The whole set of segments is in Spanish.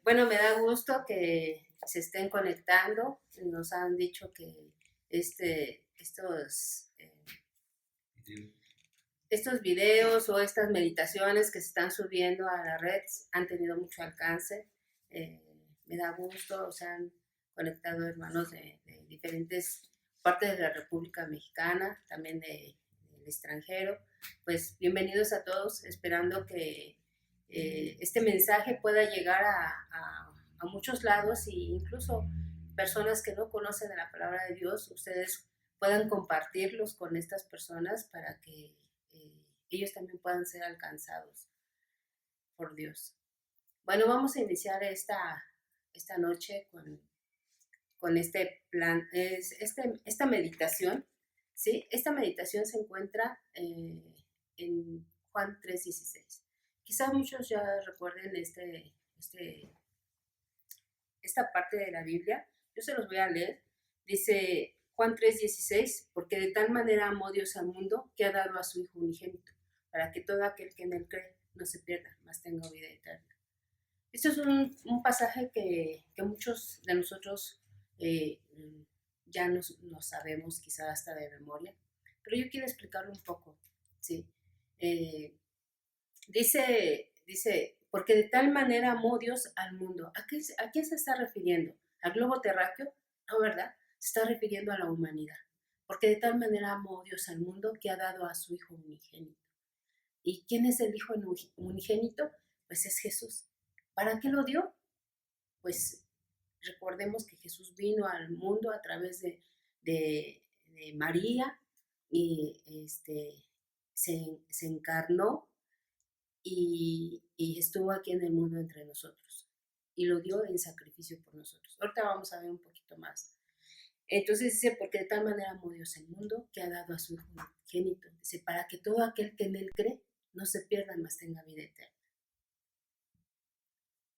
Bueno, me da gusto que se estén conectando. Nos han dicho que estos videos o estas meditaciones que se están subiendo a la red han tenido mucho alcance. Eh, Me da gusto, se han conectado hermanos de diferentes partes de la República Mexicana, también del extranjero. Pues bienvenidos a todos, esperando que este mensaje pueda llegar a muchos lados e incluso personas que no conocen de la palabra de Dios, ustedes puedan compartirlos con estas personas para que ellos también puedan ser alcanzados por Dios. Bueno, vamos a iniciar esta noche con este plan, esta meditación, ¿sí? Esta meditación se encuentra en Juan 3:16. Quizás muchos ya recuerden esta parte de la Biblia. Yo se los voy a leer. Dice Juan 3:16, porque de tal manera amó Dios al mundo que ha dado a su Hijo unigénito, para que todo aquel que en él cree no se pierda, mas tenga vida eterna. Esto es un pasaje que muchos de nosotros eh, ya nos sabemos, quizás hasta de memoria, pero yo quiero explicarlo un poco. ¿Sí? Eh, dice, porque de tal manera amó Dios al mundo. ¿A qué se está refiriendo? ¿Al globo terráqueo? No, ¿verdad? Se está refiriendo a la humanidad. Porque de tal manera amó Dios al mundo que ha dado a su Hijo unigénito. ¿Y quién es el Hijo unigénito? Pues es Jesús. ¿Para qué lo dio? Pues recordemos que Jesús vino al mundo a través de María y se encarnó y estuvo aquí en el mundo entre nosotros y lo dio en sacrificio por nosotros. Ahorita vamos a ver un poquito más. Entonces dice, porque de tal manera amó Dios el mundo que ha dado a su Hijo unigénito. Dice, para que todo aquel que en él cree no se pierda, mas tenga vida eterna.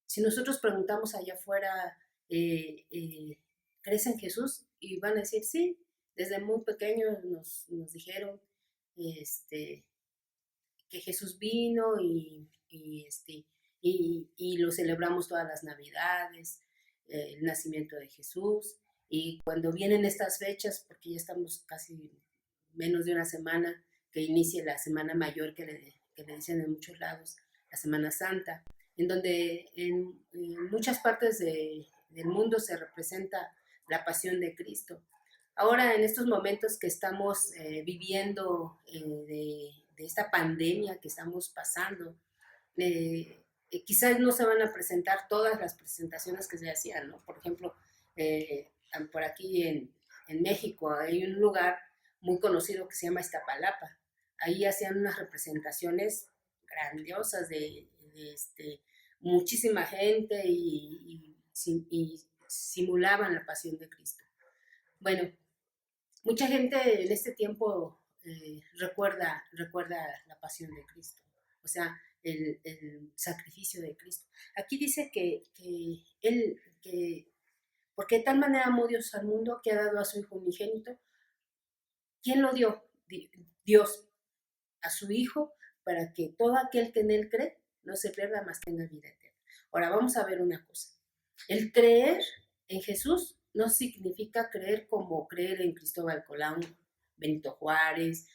Si nosotros preguntamos allá afuera, ¿crees en Jesús? Y van a decir, sí, desde muy pequeños nos dijeron que Jesús vino y lo celebramos todas las Navidades, el nacimiento de Jesús. Y cuando vienen estas fechas, porque ya estamos casi menos de una semana que inicie la Semana Mayor que le dicen en muchos lados, la Semana Santa, en donde en muchas partes del mundo se representa la pasión de Cristo. Ahora, en estos momentos que estamos viviendo de esta pandemia que estamos pasando, quizás no se van a presentar todas las presentaciones que se hacían, ¿no? Por ejemplo, por aquí en México hay un lugar muy conocido que se llama Iztapalapa. Ahí hacían unas representaciones grandiosas de muchísima gente y simulaban la pasión de Cristo. Bueno, mucha gente en este tiempo recuerda la pasión de Cristo, o sea, el sacrificio de Cristo. Aquí dice que porque de tal manera amó Dios al mundo que ha dado a su Hijo unigénito. ¿Quién lo dio? Dios, a su Hijo, para que todo aquel que en él cree no se pierda, mas tenga vida eterna. Ahora vamos a ver una cosa. El creer en Jesús no significa creer como creer en Cristóbal Colón, Benito Juárez,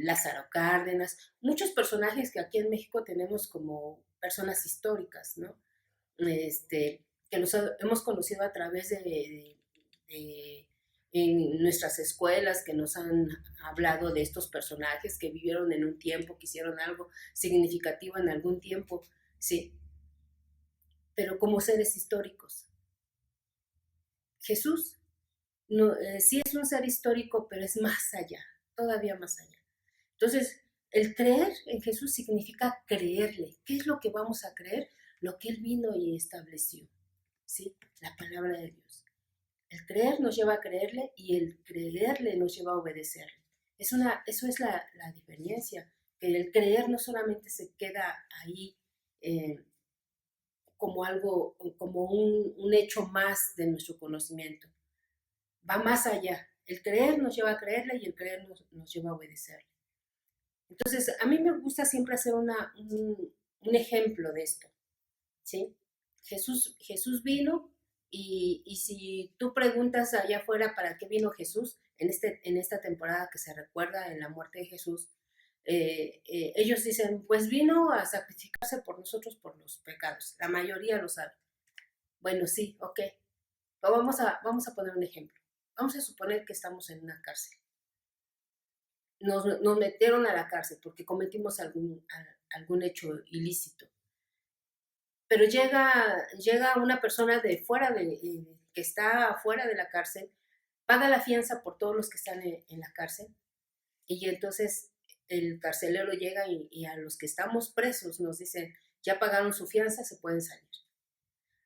Lázaro Cárdenas, muchos personajes que aquí en México tenemos como personas históricas, ¿no? Que los hemos conocido a través de en nuestras escuelas, que nos han hablado de estos personajes que vivieron en un tiempo, que hicieron algo significativo en algún tiempo, sí, pero como seres históricos. Jesús no, sí es un ser histórico, pero es más allá, todavía más allá. Entonces, el creer en Jesús significa creerle. ¿Qué es lo que vamos a creer? Lo que Él vino y estableció, ¿sí? La palabra de Dios. El creer nos lleva a creerle y el creerle nos lleva a obedecerle. Eso es la diferencia, que el creer no solamente se queda ahí como algo, como un hecho más de nuestro conocimiento. Va más allá. El creer nos lleva a creerle y el creer nos lleva a obedecerle. Entonces, a mí me gusta siempre hacer un ejemplo de esto, ¿sí? Jesús vino y si tú preguntas allá afuera para qué vino Jesús, en esta temporada que se recuerda en la muerte de Jesús, ellos dicen, pues vino a sacrificarse por nosotros por los pecados. La mayoría lo sabe. Bueno, sí, ok. Pero vamos a poner un ejemplo. Vamos a suponer que estamos en una cárcel. Nos metieron a la cárcel porque cometimos algún hecho ilícito. Pero llega una persona de fuera que está fuera de la cárcel, paga la fianza por todos los que están en la cárcel, y entonces el carcelero llega y a los que estamos presos nos dicen, ya pagaron su fianza, se pueden salir.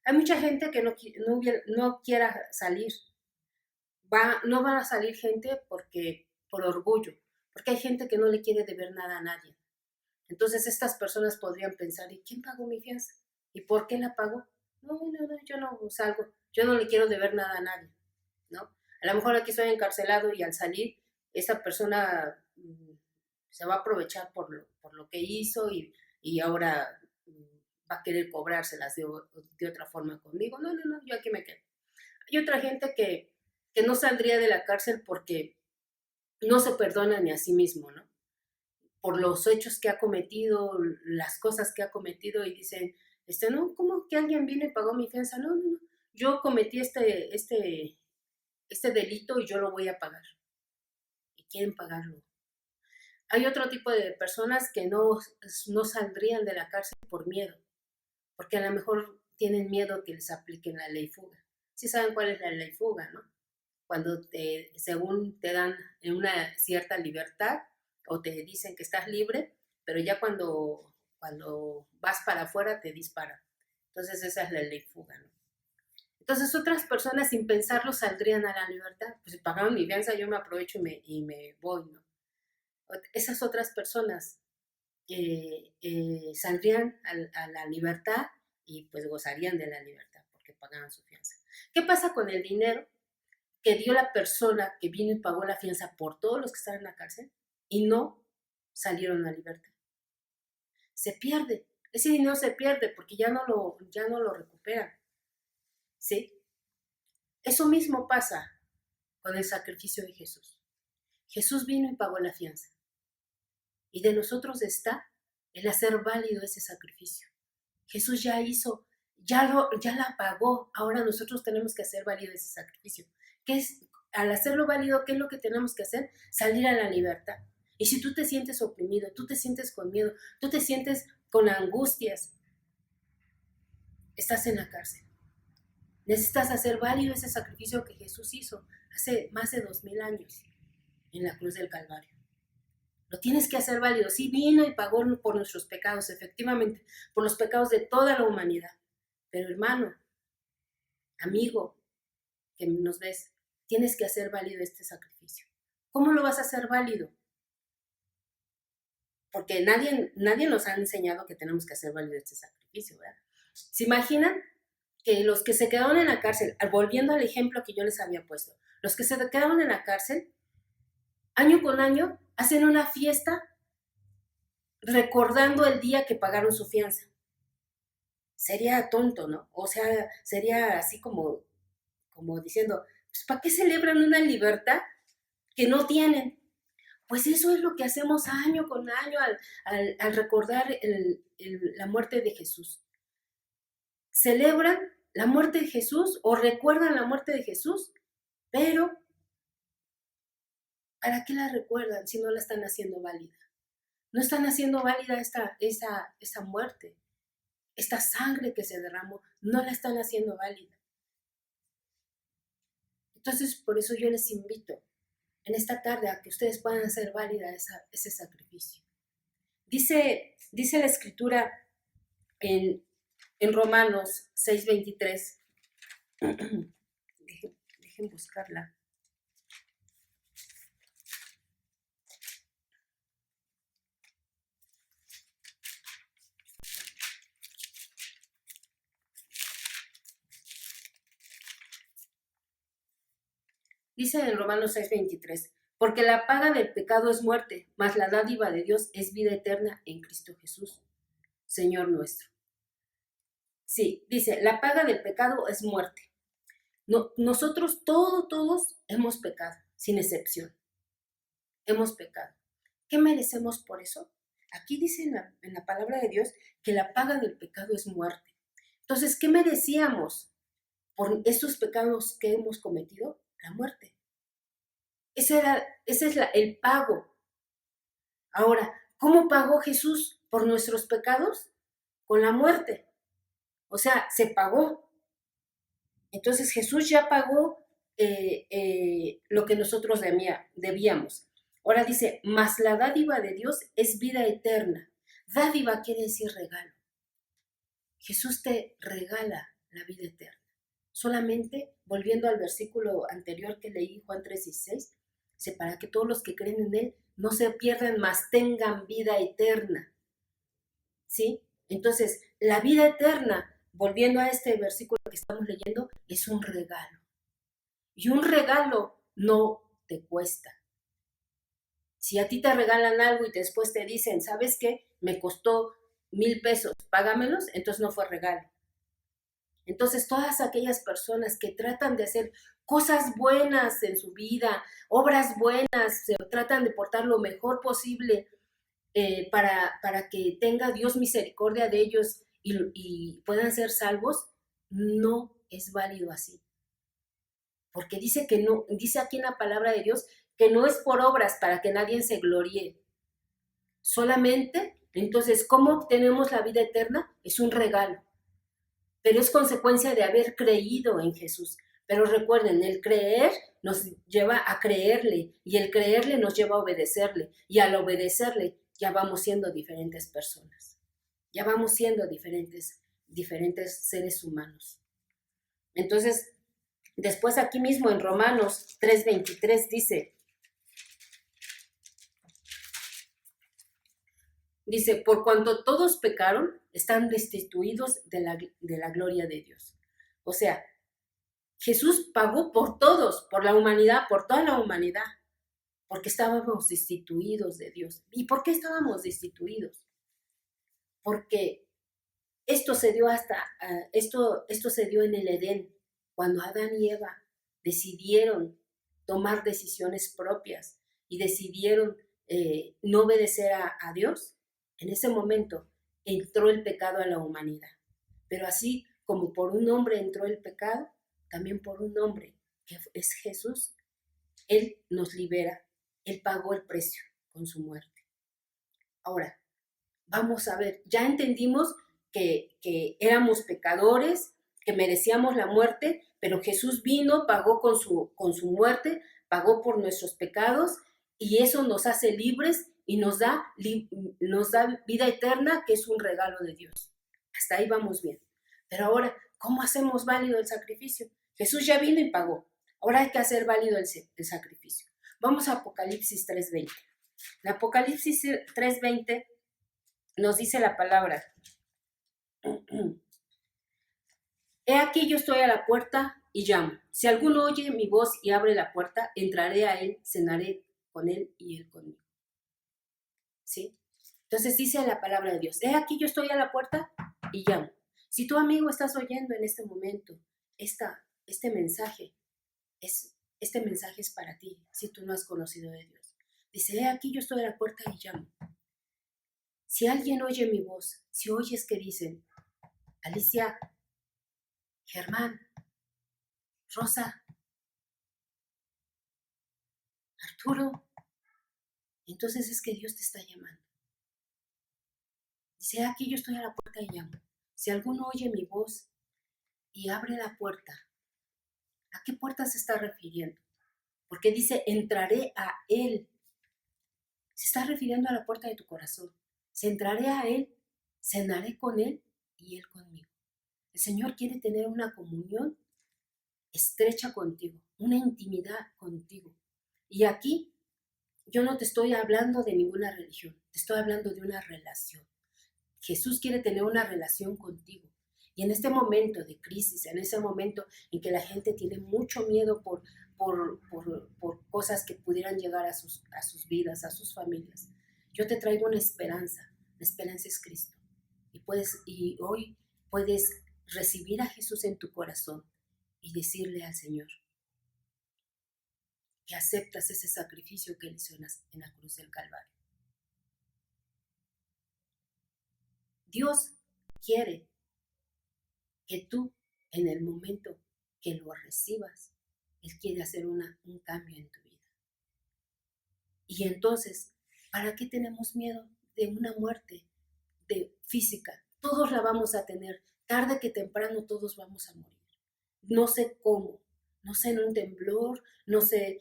Hay mucha gente que no quiera salir. No van a salir gente por orgullo, porque hay gente que no le quiere deber nada a nadie. Entonces estas personas podrían pensar, ¿y quién pagó mi fianza? ¿Y por qué la pagó? No, yo no salgo, yo no le quiero deber nada a nadie, ¿no? A lo mejor aquí estoy encarcelado y al salir, esa persona se va a aprovechar por lo que hizo y ahora va a querer cobrárselas de otra forma conmigo. No, yo aquí me quedo. Hay otra gente que no saldría de la cárcel porque no se perdona ni a sí mismo, ¿no? Por los hechos que ha cometido, las cosas que ha cometido y dicen, no, ¿cómo que alguien vino y pagó mi fianza? No, yo cometí este delito y yo lo voy a pagar. Y quieren pagarlo. Hay otro tipo de personas que no saldrían de la cárcel por miedo, porque a lo mejor tienen miedo que les apliquen la ley fuga. Sí saben cuál es la ley fuga, ¿no? Cuando según te dan una cierta libertad o te dicen que estás libre, pero ya cuando vas para afuera te disparan. Entonces esa es la ley fuga, ¿no? Entonces otras personas sin pensarlo saldrían a la libertad. Pues si pagaron mi fianza yo me aprovecho y me voy, ¿no? Esas otras personas saldrían a la libertad y pues gozarían de la libertad porque pagaban su fianza. ¿Qué pasa con el dinero que dio la persona que vino y pagó la fianza por todos los que estaban en la cárcel y no salieron a libertad? Se pierde. Ese dinero se pierde porque ya no lo recuperan. ¿Sí? Eso mismo pasa con el sacrificio de Jesús. Jesús vino y pagó la fianza. Y de nosotros está el hacer válido ese sacrificio. Jesús ya hizo, ya la pagó. Ahora nosotros tenemos que hacer válido ese sacrificio. ¿Qué es? Al hacerlo válido, ¿qué es lo que tenemos que hacer? Salir a la libertad. Y si tú te sientes oprimido, tú te sientes con miedo, tú te sientes con angustias, estás en la cárcel. Necesitas hacer válido ese sacrificio que Jesús hizo hace más de 2000 años en la cruz del Calvario. Lo tienes que hacer válido. Sí, vino y pagó por nuestros pecados, efectivamente, por los pecados de toda la humanidad. Pero hermano, amigo, que nos ves, tienes que hacer válido este sacrificio. ¿Cómo lo vas a hacer válido? Porque nadie nos ha enseñado que tenemos que hacer válido este sacrificio, ¿verdad? ¿Se imaginan que los que se quedaron en la cárcel, volviendo al ejemplo que yo les había puesto, los que se quedaron en la cárcel, año con año, hacen una fiesta recordando el día que pagaron su fianza? Sería tonto, ¿no? O sea, sería así como diciendo, pues, ¿para qué celebran una libertad que no tienen? Pues eso es lo que hacemos año con año al recordar la muerte de Jesús. Celebran la muerte de Jesús o recuerdan la muerte de Jesús, pero ¿para qué la recuerdan si no la están haciendo válida? No están haciendo válida esa muerte, esta sangre que se derramó, no la están haciendo válida. Entonces, por eso yo les invito en esta tarde a que ustedes puedan hacer válida ese sacrificio. Dice la Escritura en Romanos 6:23, dejen buscarla. Dice en Romanos 6:23, porque la paga del pecado es muerte, mas la dádiva de Dios es vida eterna en Cristo Jesús, Señor nuestro. Sí, dice, la paga del pecado es muerte. No, nosotros todos hemos pecado, sin excepción. Hemos pecado. ¿Qué merecemos por eso? Aquí dice en la palabra de Dios que la paga del pecado es muerte. Entonces, ¿qué merecíamos por estos pecados que hemos cometido? La muerte. Ese es el pago. Ahora, ¿cómo pagó Jesús por nuestros pecados? Con la muerte. O sea, se pagó. Entonces Jesús ya pagó lo que nosotros debíamos. Ahora dice, mas la dádiva de Dios es vida eterna. Dádiva quiere decir regalo. Jesús te regala la vida eterna. Solamente, volviendo al versículo anterior que leí, Juan 3:16, dice, para que todos los que creen en Él no se pierdan, mas tengan vida eterna. ¿Sí? Entonces, la vida eterna, volviendo a este versículo que estamos leyendo, es un regalo. Y un regalo no te cuesta. Si a ti te regalan algo y después te dicen, ¿sabes qué? Me costó 1,000 pesos, págamelos, entonces no fue regalo. Entonces, todas aquellas personas que tratan de hacer cosas buenas en su vida, obras buenas, se tratan de portar lo mejor posible para que tenga Dios misericordia de ellos y puedan ser salvos, no es válido así. Porque dice que no, dice aquí en la palabra de Dios que no es por obras para que nadie se gloríe. Solamente, entonces, ¿cómo obtenemos la vida eterna? Es un regalo. Pero es consecuencia de haber creído en Jesús. Pero recuerden, el creer nos lleva a creerle y el creerle nos lleva a obedecerle y al obedecerle ya vamos siendo diferentes personas. Ya vamos siendo diferentes seres humanos. Entonces, después aquí mismo en Romanos 3:23 dice, por cuanto todos pecaron, están destituidos de la gloria de Dios. O sea, Jesús pagó por todos, por la humanidad, por toda la humanidad, porque estábamos destituidos de Dios. ¿Y por qué estábamos destituidos? Porque esto se dio esto se dio en el Edén, cuando Adán y Eva decidieron tomar decisiones propias y decidieron no obedecer a Dios. En ese momento entró el pecado a la humanidad. Pero así como por un hombre entró el pecado, también por un hombre que es Jesús, Él nos libera. Él pagó el precio con su muerte. Ahora, vamos a ver, ya entendimos que éramos pecadores, que merecíamos la muerte, pero Jesús vino, pagó con su muerte, pagó por nuestros pecados y eso nos hace libres y nos da vida eterna, que es un regalo de Dios. Hasta ahí vamos bien. Pero ahora, ¿cómo hacemos válido el sacrificio? Jesús ya vino y pagó. Ahora hay que hacer válido el sacrificio. Vamos a Apocalipsis 3:20. En Apocalipsis 3:20 nos dice la palabra, he aquí yo estoy a la puerta y llamo. Si alguno oye mi voz y abre la puerta, entraré a él, cenaré con él y él conmigo. ¿Sí? Entonces dice la palabra de Dios, he aquí yo estoy a la puerta y llamo. Si tu amigo estás oyendo en este momento este mensaje, este mensaje es para ti, si tú no has conocido de Dios. Dice, he aquí yo estoy a la puerta y llamo. Si alguien oye mi voz, si oyes que dicen, Alicia, Germán, Rosa, Arturo, entonces es que Dios te está llamando. Dice, aquí yo estoy a la puerta y llamo. Si alguno oye mi voz y abre la puerta, ¿a qué puerta se está refiriendo? Porque dice, entraré a Él. Se está refiriendo a la puerta de tu corazón. Si entraré a Él, cenaré con Él y Él conmigo. El Señor quiere tener una comunión estrecha contigo, una intimidad contigo. Y aquí yo no te estoy hablando de ninguna religión, te estoy hablando de una relación. Jesús quiere tener una relación contigo. Y en este momento de crisis, en ese momento en que la gente tiene mucho miedo por cosas que pudieran llegar a sus vidas, a sus familias, yo te traigo una esperanza. La esperanza es Cristo. Y hoy puedes recibir a Jesús en tu corazón y decirle al Señor que aceptas ese sacrificio que Él hizo en la cruz del Calvario. Dios quiere que tú, en el momento que lo recibas, Él quiere hacer un cambio en tu vida. Y entonces, ¿para qué tenemos miedo de una muerte física? Todos la vamos a tener. Tarde que temprano todos vamos a morir. No sé cómo, no sé en un temblor, no sé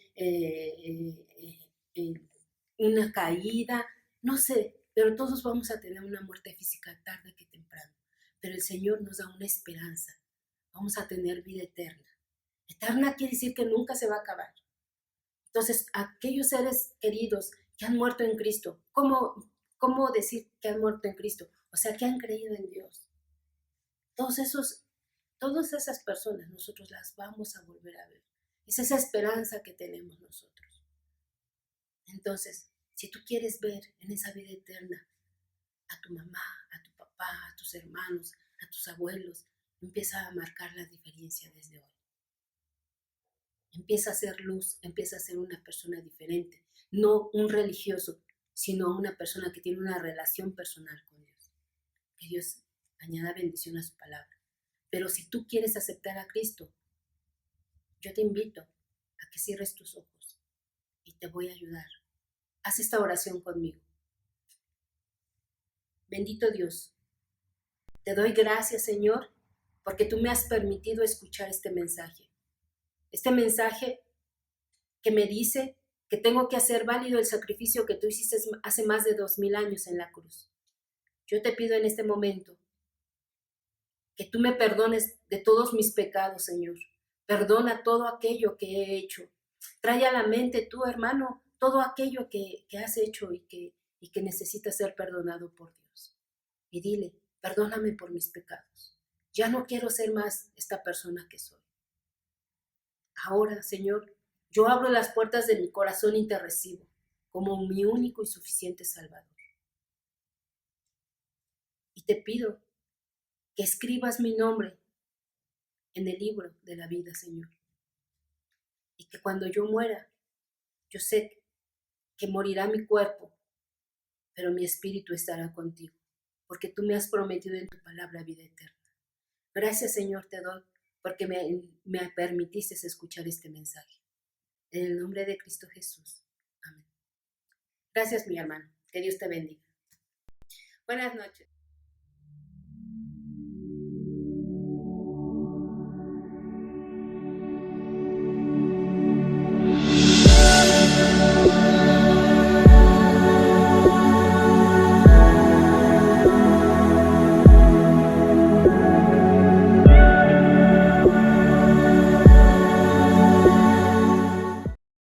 una caída, no sé, pero todos vamos a tener una muerte física tarde que temprano. Pero el Señor nos da una esperanza. Vamos a tener vida eterna. Eterna quiere decir que nunca se va a acabar. Entonces, aquellos seres queridos que han muerto en Cristo, ¿cómo decir que han muerto en Cristo? O sea, que han creído en Dios. Todas esas personas nosotros las vamos a volver a ver. Es esa esperanza que tenemos nosotros. Entonces, si tú quieres ver en esa vida eterna a tu mamá, a tu papá, a tus hermanos, a tus abuelos, empieza a marcar la diferencia desde hoy. Empieza a ser luz, empieza a ser una persona diferente, no un religioso, sino una persona que tiene una relación personal con Dios. Que Dios añada bendición a su palabra. Pero si tú quieres aceptar a Cristo, yo te invito a que cierres tus ojos y te voy a ayudar. Haz esta oración conmigo. Bendito Dios, te doy gracias, Señor, porque tú me has permitido escuchar este mensaje. Este mensaje que me dice que tengo que hacer válido el sacrificio que tú hiciste hace más de 2000 años en la cruz. Yo te pido en este momento que tú me perdones de todos mis pecados, Señor. Perdona todo aquello que he hecho. Trae a la mente tú, hermano, todo aquello que has hecho y que necesita ser perdonado por Dios. Y dile, perdóname por mis pecados. Ya no quiero ser más esta persona que soy. Ahora, Señor, yo abro las puertas de mi corazón y te recibo como mi único y suficiente Salvador. Y te pido que escribas mi nombre en el libro de la vida, Señor. Y que cuando yo muera, yo sé que morirá mi cuerpo, pero mi espíritu estará contigo, porque tú me has prometido en tu palabra vida eterna. Gracias, Señor, te doy, porque me permitiste escuchar este mensaje. En el nombre de Cristo Jesús. Amén. Gracias, mi hermano. Que Dios te bendiga. Buenas noches.